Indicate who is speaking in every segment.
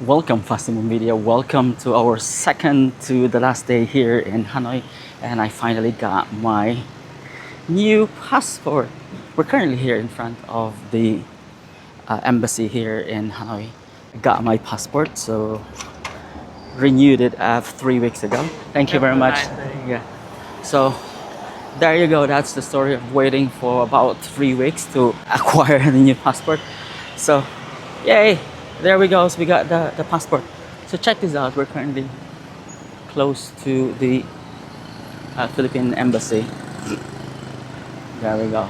Speaker 1: Welcome, Fastimoon Media. Welcome to our second to the last day here in Hanoi, and I finally got my new passport. We're currently here in front of the embassy here in Hanoi. I got my passport, so renewed it 3 weeks ago. Thank you very much. Yeah. So there you go. That's the story of waiting for about 3 weeks to acquire the new passport. So, yay! There we go. So we got the passport. So check this out. We're currently close to the Philippine embassy. There we go.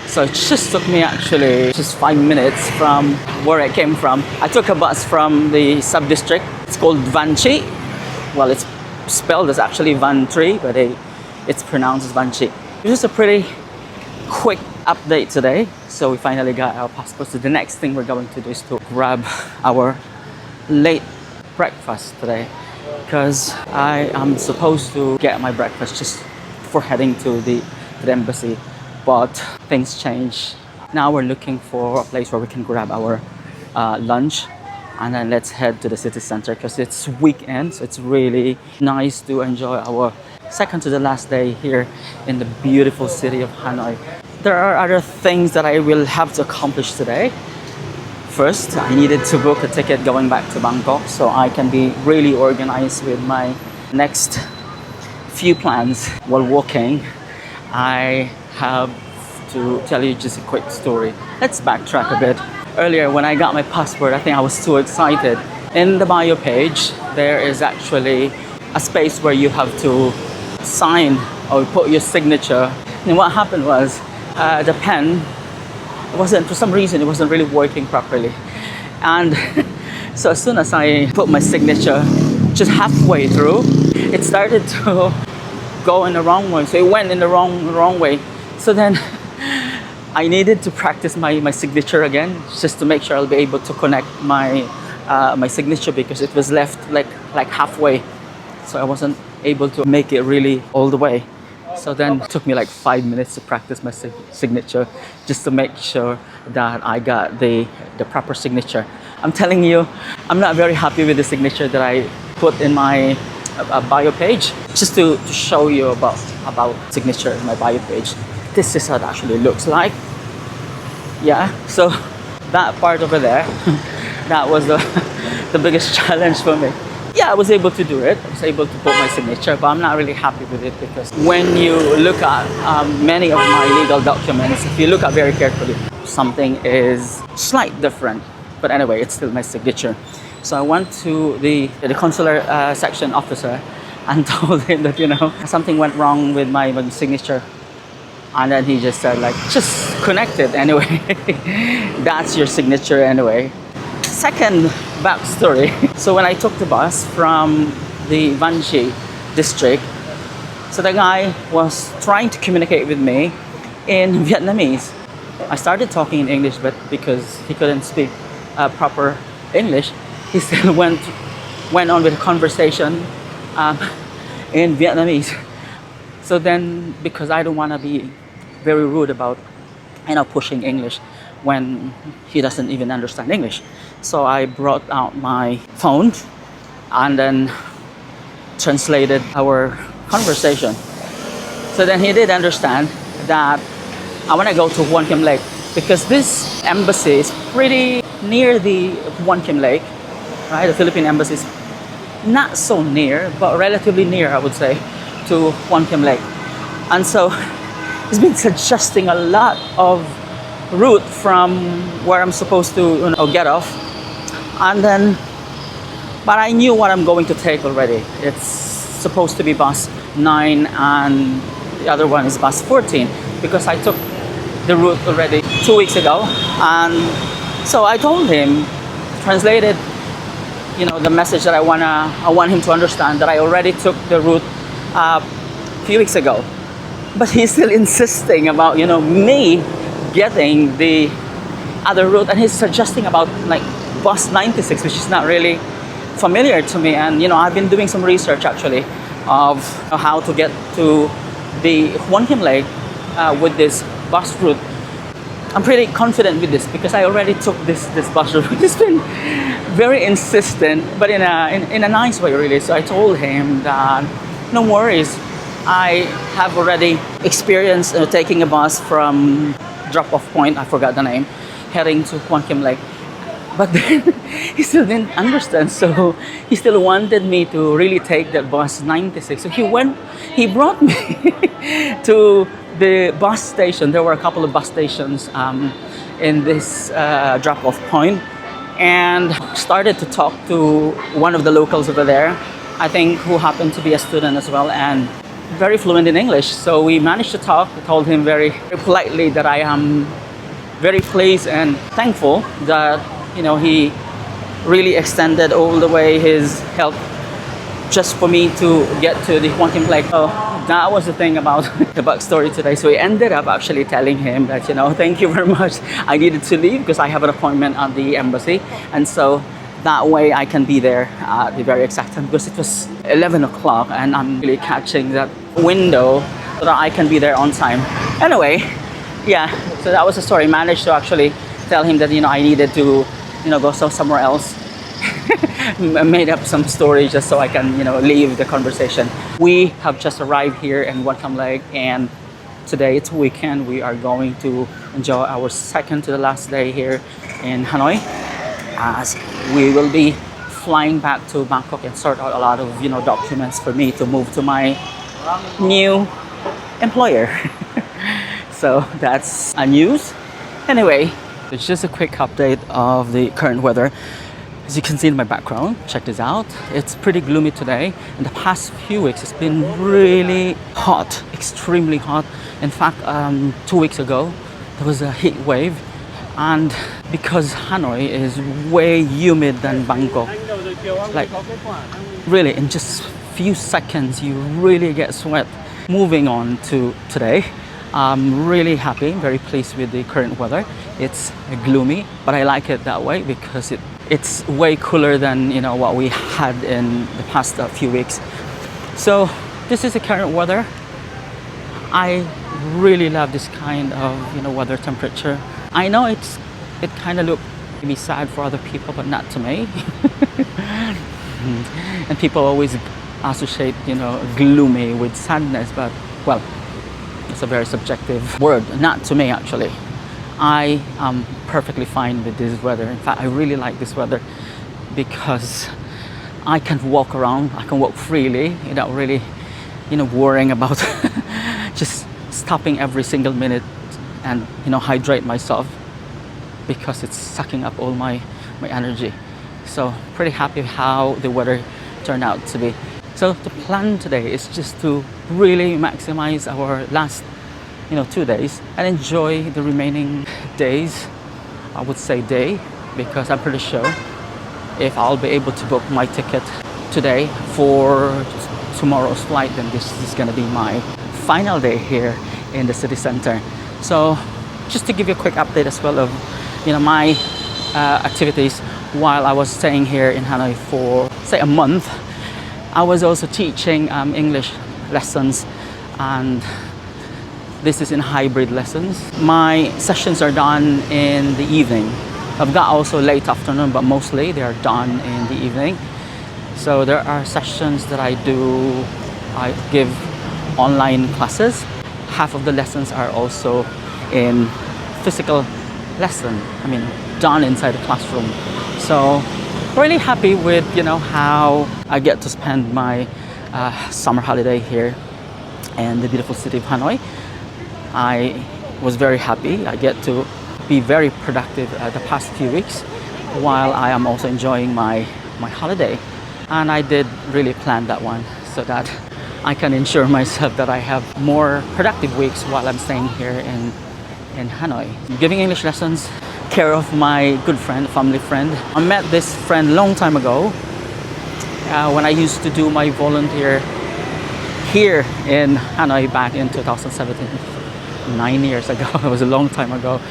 Speaker 1: So it just took me actually just 5 minutes from where I came from. I took a bus from the sub-district. It's called Vanchi. Well, it's spelled as actually Vantri, but it's pronounced as Vanchi. It was just a pretty quick update today. So we finally got our passports. So the next thing we're going to do is to grab our late breakfast today, because I am supposed to get my breakfast just before heading to the embassy, but things change. Now we're looking for a place where we can grab our lunch, and then let's head to the city center because it's weekend, so it's really nice to enjoy our second to the last day here in the beautiful city of Hanoi. There are other things that I will have to accomplish today. First, I needed to book a ticket going back to Bangkok so I can be really organized with my next few plans. While walking, I have to tell you just a quick story. Let's backtrack a bit. Earlier, when I got my passport, I think I was too excited. In the bio page, there is actually a space where you have to sign or put your signature. And what happened was the pen wasn't, for some reason, it wasn't really working properly. And so as soon as I put my signature just halfway through, it started to go in the wrong way. So it went in the wrong way. So then I needed to practice my signature again, just to make sure I'll be able to connect my my signature, because it was left like halfway. So I wasn't able to make it really all the way. So then it took me like 5 minutes to practice my signature, just to make sure that I got the proper signature. I'm telling you, I'm not very happy with the signature that I put in my bio page. Just to show you about signature in my bio page. This is how it actually looks like. Yeah, so that part over there, that was the biggest challenge for me. Yeah, I was able to do it. I was able to put my signature, but I'm not really happy with it, because when you look at many of my legal documents, if you look at very carefully, something is slightly different. But anyway, it's still my signature. So I went to the consular section officer and told him that, something went wrong with my signature. And then he just said, just connect it anyway. That's your signature anyway. Second backstory. So when I took the bus from the Vanchi district, so the guy was trying to communicate with me in Vietnamese. I started talking in English, but because he couldn't speak proper English, he still went on with a conversation in Vietnamese. So then, because I don't want to be very rude about pushing English when he doesn't even understand English, so I brought out my phone and then translated our conversation. So then he did understand that I want to go to Huon Kim Lake, because this embassy is pretty near the Huon Kim Lake, right? The Philippine embassy is not so near, but relatively near, I would say, to Huon Kim Lake. And so he's been suggesting a lot of route from where I'm supposed to get off. And then, but I knew what I'm going to take already. It's supposed to be bus 9 and the other one is bus 14, because I took the route already 2 weeks ago. And so I told him, translated the message that I want him to understand, that I already took the route a few weeks ago. But he's still insisting about me getting the other route, and he's suggesting about bus 96, which is not really familiar to me. And I've been doing some research actually of how to get to the Huon Kim Lake with this bus route. I'm pretty confident with this because I already took this bus route. It's been very insistent, but in a nice way, really. So I told him that no worries. I have already experienced taking a bus from drop-off point, I forgot the name, heading to Quang Kim Lake. But then he still didn't understand, so he still wanted me to really take that bus 96. So he brought me to the bus station. There were a couple of bus stations in this drop-off point, and started to talk to one of the locals over there, I think, who happened to be a student as well, and very fluent in English. So we managed to talk. I told him very politely that I am very pleased and thankful that he really extended all the way his help just for me to get to the Quang Kim Lake. So that was the thing about the backstory today. So we ended up actually telling him that, thank you very much. I needed to leave because I have an appointment at the embassy. And so that way I can be there at the very exact time, because it was 11 o'clock and I'm really catching that window so that I can be there on time. Anyway, yeah, so that was the story. Managed to actually tell him that, I needed to, go somewhere else. Made up some story just so I can, leave the conversation. We have just arrived here in Quang Kim Lake, and today it's weekend. We are going to enjoy our second to the last day here in Hanoi, as we will be flying back to Bangkok and sort out a lot of, documents for me to move to my new employer. So that's a news. Anyway, it's just a quick update of the current weather. As you can see in my background, check this out. It's pretty gloomy today. In the past few weeks, it's been really hot, extremely hot. In fact, 2 weeks ago, there was a heat wave. And because Hanoi is way humid than Bangkok, like really in just few seconds, you really get sweat. Moving on to today, I'm really happy, very pleased with the current weather. It's gloomy, but I like it that way because it's way cooler than what we had in the past few weeks. So this is the current weather. I really love this kind of weather temperature. I know it kind of look maybe sad for other people, but not to me. And people always associate gloomy with sadness, but well, it's a very subjective word. Not to me, actually. I am perfectly fine with this weather. In fact, I really like this weather because I can walk around, I can walk freely without really, worrying about just stopping every single minute and, hydrate myself, because it's sucking up all my energy. So pretty happy how the weather turned out to be. So the plan today is just to really maximize our last 2 days and enjoy the remaining days. I would say day, because I'm pretty sure if I'll be able to book my ticket today for tomorrow's flight, then this is gonna be my final day here in the city center. So just to give you a quick update as well of my activities while I was staying here in Hanoi for say a month. I was also teaching English lessons, and this is in hybrid lessons. My sessions are done in the evening. I've got also late afternoon, but mostly they are done in the evening. So there are sessions that I give online classes. Half of the lessons are also in physical lesson, done inside the classroom. So really happy with how I get to spend my summer holiday here in the beautiful city of Hanoi. I was very happy. I get to be very productive the past few weeks while I am also enjoying my holiday. And I did really plan that one so that I can ensure myself that I have more productive weeks while I'm staying here in Hanoi. Giving English lessons, care of my good friend, family friend. I met this friend long time ago when I used to do my volunteer here in Hanoi back in 2017. 9 years ago. It was a long time ago.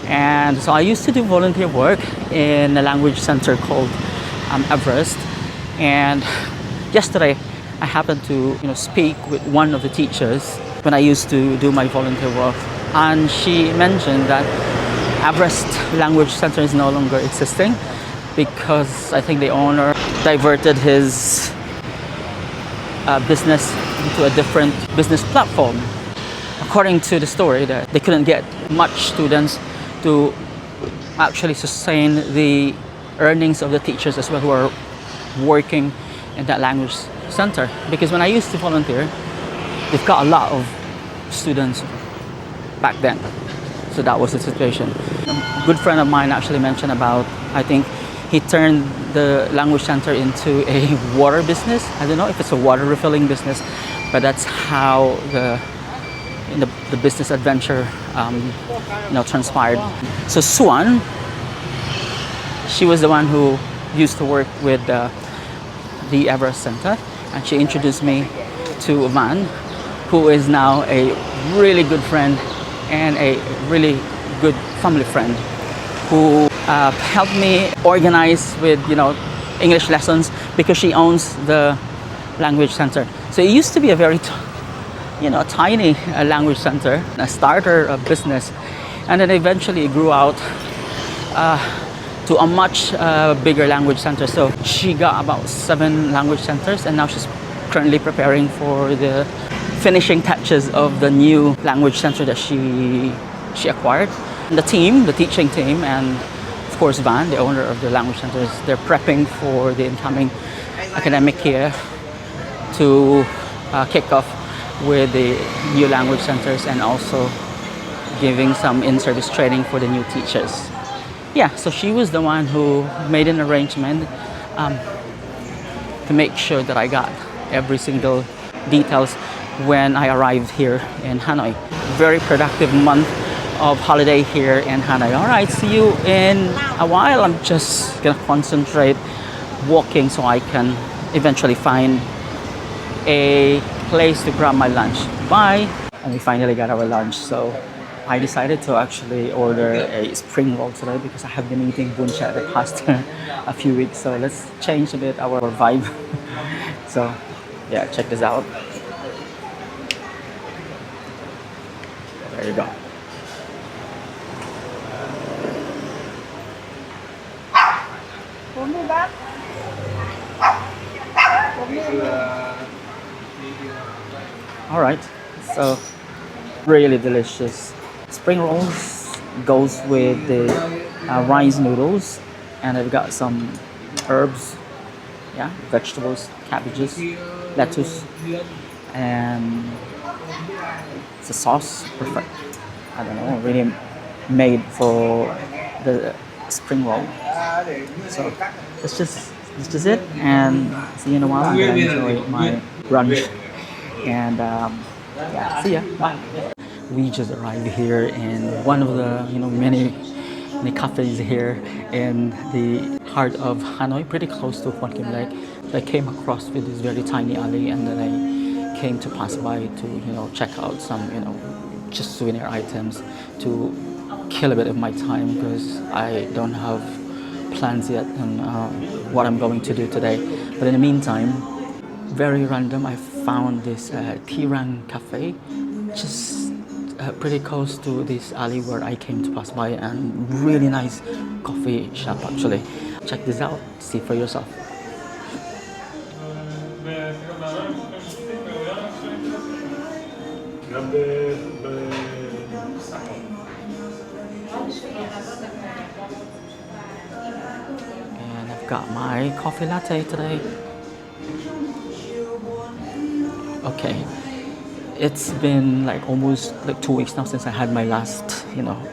Speaker 1: And so I used to do volunteer work in a language center called Everest. And yesterday I happened to speak with one of the teachers when I used to do my volunteer work, and she mentioned that Everest Language Center is no longer existing, because I think the owner diverted his business into a different business platform. According to the story, that they couldn't get much students to actually sustain the earnings of the teachers as well who are working in that language center. Because when I used to volunteer, they've got a lot of students back then. So that was the situation. A good friend of mine actually mentioned about, I think he turned the language center into a water business. I don't know if it's a water refilling business, but that's how the business adventure transpired. So Swan, she was the one who used to work with the Everest Center, and she introduced me to Van, who is now a really good friend and a really good family friend, who helped me organize with English lessons because she owns the language center. So it used to be a very tiny language center, a starter business, and then eventually it grew out to a much bigger language center. So she got about 7 language centers, and now she's currently preparing for the finishing touches of the new language center that she acquired. And the teaching team, and of course Van, the owner of the language centers, they're prepping for the incoming academic year to kick off with the new language centers, and also giving some in-service training for the new teachers. Yeah, so she was the one who made an arrangement to make sure that I got every single details when I arrived here in Hanoi. Very productive month of holiday here in Hanoi. All right, see you in a while. I'm just gonna concentrate walking so I can eventually find a place to grab my lunch. Bye. And we finally got our lunch, so I decided to actually order a spring roll today because I have been eating buncha the past a few weeks. So let's change a bit our vibe. So yeah, check this out. There you go. All right, so really delicious spring rolls goes with the rice noodles, and I've got some herbs, yeah, vegetables, cabbages, lettuce, and it's a sauce perfect. I don't know, really made for the spring roll. So that's just it, and see you in a while. I'm gonna enjoy my brunch, and yeah, see ya. Bye. We just arrived here in one of the many cafes here in the heart of Hanoi, pretty close to Phon Kim Lake. I came across with this very tiny alley, and then I came to pass by to check out some just souvenir items to kill a bit of my time, because I don't have plans yet on what I'm going to do today. But in the meantime, very random, I found this Tirang cafe just pretty close to this alley where I came to pass by, and really nice coffee shop actually. Check this out, see for yourself. And I've got my coffee latte today. Okay, it's been like almost like 2 weeks now since I had my last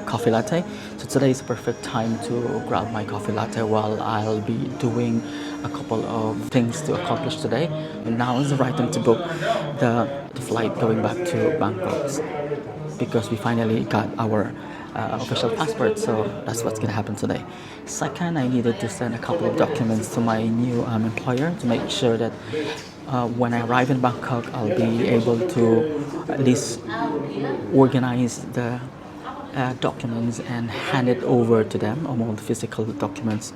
Speaker 1: coffee latte. So today is a perfect time to grab my coffee latte while I'll be doing a couple of things to accomplish today. And now is the right time to book the flight going back to Bangkok, because we finally got our official passport. So that's what's gonna happen today. Second, I needed to send a couple of documents to my new employer to make sure that when I arrive in Bangkok, I'll be able to at least organize the documents and hand it over to them, all the physical documents,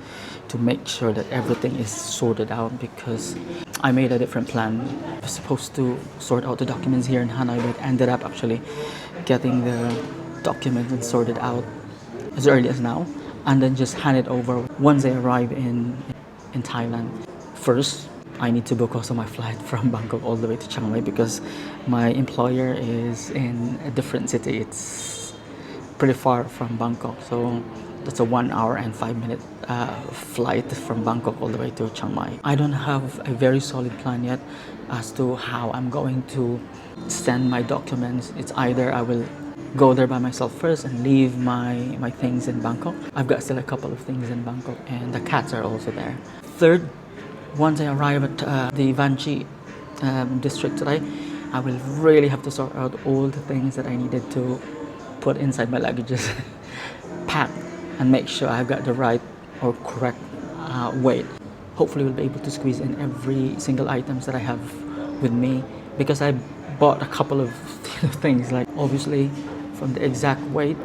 Speaker 1: to make sure that everything is sorted out, because I made a different plan. I was supposed to sort out the documents here in Hanoi, but ended up actually getting the documents and sorted out as early as now and then just hand it over once I arrive in Thailand. First, I need to book also my flight from Bangkok all the way to Chiang Mai because my employer is in a different city. It's pretty far from Bangkok, so that's a 1 hour and 5 minute flight from Bangkok all the way to Chiang Mai. I don't have a very solid plan yet as to how I'm going to send my documents. It's either I will go there by myself first and leave my things in Bangkok. I've got still a couple of things in Bangkok and the cats are also there. Third, once I arrive at the Vanchi district today, I will really have to sort out all the things that I needed to put inside my luggages, pack and make sure I've got the right or correct weight. Hopefully we'll be able to squeeze in every single items that I have with me because I bought a couple of things, like obviously from the exact weight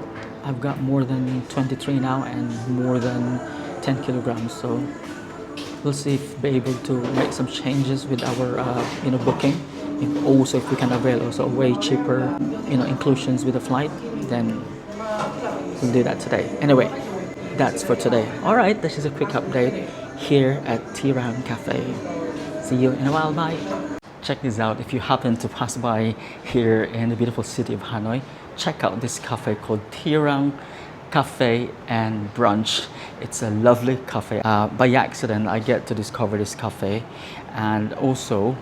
Speaker 1: I've got more than 23 now and more than 10 kilograms, so we'll see if we're able to make some changes with our booking. Also if we can avail also way cheaper inclusions with the flight, then we'll do that today. Anyway, that's for today. All right, this is a quick update here at Tirang Cafe. See you in a while. Bye. Check this out. If you happen to pass by here in the beautiful city of Hanoi, check out this cafe called Tirang Cafe and Brunch. It's a lovely cafe. By accident, I get to discover this cafe, and also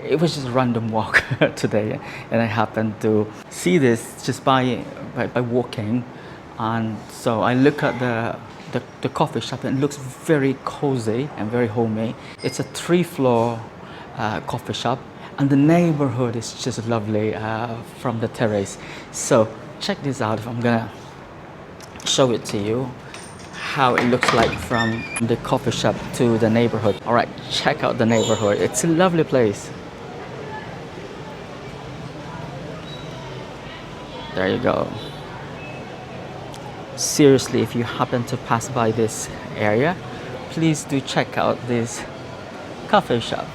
Speaker 1: it was just a random walk today, and I happened to see this just by walking, and so I look at the coffee shop and it looks very cozy and very homey. It's a 3-floor coffee shop, and the neighborhood is just lovely from the terrace. So check this out. If I'm gonna show it to you how it looks like from the coffee shop to the neighborhood. All right, check out the neighborhood. It's a lovely place. There you go. Seriously, if you happen to pass by this area, please do check out this coffee shop.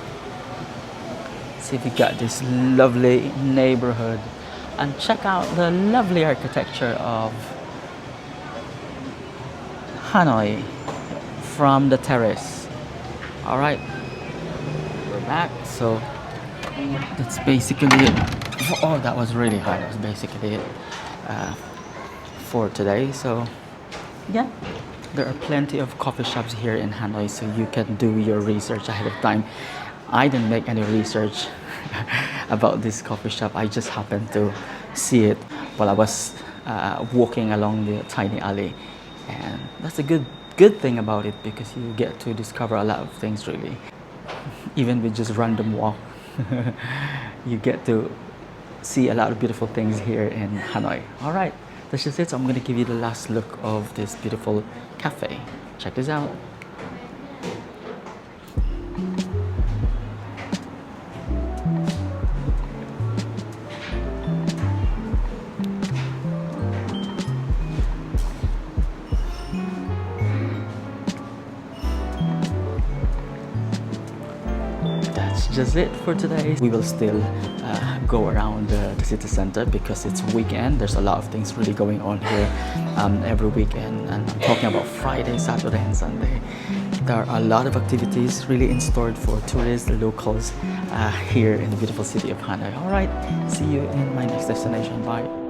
Speaker 1: See if you got this lovely neighborhood, and check out the lovely architecture of Hanoi from the terrace. All right, we're back. So that's basically it. Oh, that was really hard. That was basically it for today. So yeah, there are plenty of coffee shops here in Hanoi, so you can do your research ahead of time. I didn't make any research about this coffee shop. I just happened to see it while I was walking along the tiny alley, and that's a good thing about it because you get to discover a lot of things, really. Even with just random walk, you get to see a lot of beautiful things here in Hanoi. All right, that's just it. So I'm going to give you the last look of this beautiful cafe. Check this out. Just it for today. We will still go around the city center because it's weekend. There's a lot of things really going on here every weekend, and I'm talking about Friday, Saturday and Sunday. There are a lot of activities really in store for tourists, locals here in the beautiful city of Hanoi. All right, see you in my next destination. Bye.